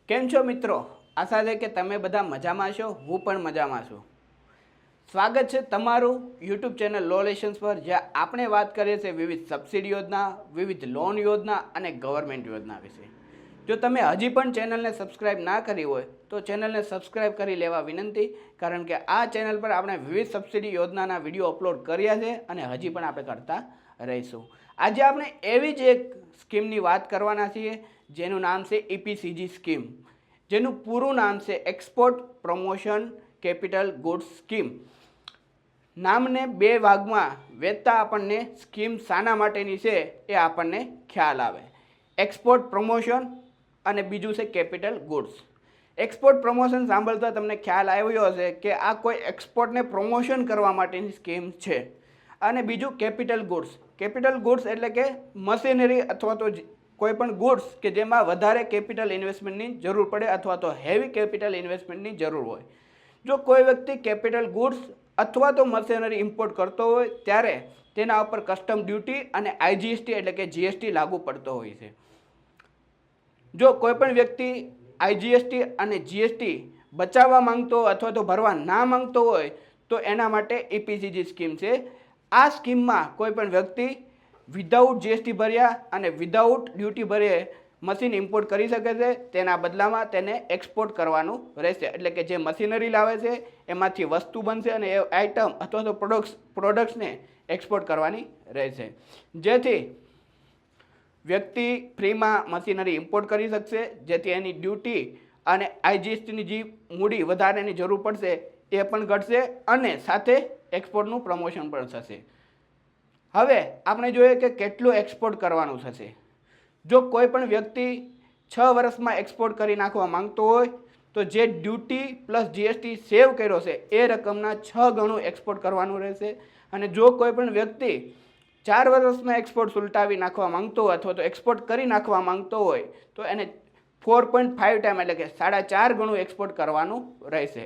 કેમ છો મિત્રો? આશા છે કે તમે બધા મજામાં છો, હું પણ મજામાં છું. સ્વાગત છે તમારું યુટ્યુબ ચેનલ લો લેસન્સ પર, જ્યાં આપણે વાત કરીએ છીએ વિવિધ સબસિડી યોજના, વિવિધ લોન યોજના અને ગવર્મેન્ટ યોજના વિશે. જો તમે હજી પણ ચેનલને સબસ્ક્રાઇબ ના કરી હોય તો ચેનલને સબસ્ક્રાઇબ કરી લેવા વિનંતી, કારણ કે આ ચેનલ પર આપણે વિવિધ સબસિડી યોજનાના વિડીયો અપલોડ કર્યા છે અને હજી પણ આપણે કરતા રહીશું. આજે આપણે એવી જ એક સ્કીમની વાત કરવાના છીએ જેનું નામ છે EPCG સ્કીમ, જેનું પૂરું નામ છે export promotion capital goods scheme. નામને બે ભાગમાં વેચતા આપણને સ્કીમ શાના માટેની છે એ આપણને ખ્યાલ આવે. એક્સપોર્ટ પ્રમોશન અને બીજું છે કેપિટલ ગુડ્સ. એક્સપોર્ટ પ્રમોશન સાંભળતા તમને ખ્યાલ આવ્યો હશે કે આ કોઈ એક્સપોર્ટને પ્રમોશન કરવા માટેની સ્કીમ છે. અને બીજું કેપિટલ ગુડ્સ. કેપિટલ ગુડ્સ એટલે કે મશીનરી અથવા તો કોઈ પણ ગુડ્સ કે જેમાં વધારે કેપિટલ ઇન્વેસ્ટમેન્ટની જરૂર પડે અથવા તો હેવી કેપિટલ ઇન્વેસ્ટમેન્ટની જરૂર હોય. જો કોઈ વ્યક્તિ કેપિટલ ગુડ્સ અથવા તો મશીનરી ઇમ્પોર્ટ કરતો હોય ત્યારે તેના ઉપર કસ્ટમ ડ્યુટી અને IGST એટલે કે GST લાગુ પડતો હોય છે. જો કોઈ પણ વ્યક્તિ IGST અને GST બચાવવા માંગતો હોય અથવા તો ભરવા ના માંગતો હોય તો એના માટે EPCG સ્કીમ છે. આ સ્કીમમાં કોઈ પણ વ્યક્તિ વિધાઉટ GST ભર્યા અને વિધાઉટ ડ્યુટી ભર્યે મશીન ઇમ્પોર્ટ કરી શકે છે. તેના બદલામાં તેને એક્સપોર્ટ કરવાનું રહેશે. એટલે કે જે મશીનરી લાવે છે એમાંથી વસ્તુ બનશે અને એ આઇટમ અથવા તો પ્રોડક્ટ્સને એક્સપોર્ટ કરવાની રહેશે, જેથી વ્યક્તિ ફ્રીમાં મશીનરી ઇમ્પોર્ટ કરી શકશે, જેથી એની ડ્યુટી અને IGSTની જે મૂડી વધારાની જરૂર પડશે એ પણ ઘટશે અને સાથે એક્સપોર્ટનું પ્રમોશન પણ થશે. હવે આપણે જોઈએ કે કેટલું એક્સપોર્ટ કરવાનું થશે. જો કોઈ પણ વ્યક્તિ 6 વર્ષમાં એક્સપોર્ટ કરી નાખવા માંગતો હોય તો જે ડ્યુટી પ્લસ GST સેવ કર્યો છે એ રકમના 6 ગણું એક્સપોર્ટ કરવાનું રહેશે. અને જો કોઈ પણ વ્યક્તિ 4 વર્ષમાં એક્સપોર્ટ સુલટાવી નાખવા માંગતો હોય અથવા તો એક્સપોર્ટ કરી નાખવા માંગતો હોય તો એને 4.5 ટાઈમ એટલે કે 4.5 ગણું એક્સપોર્ટ કરવાનું રહેશે.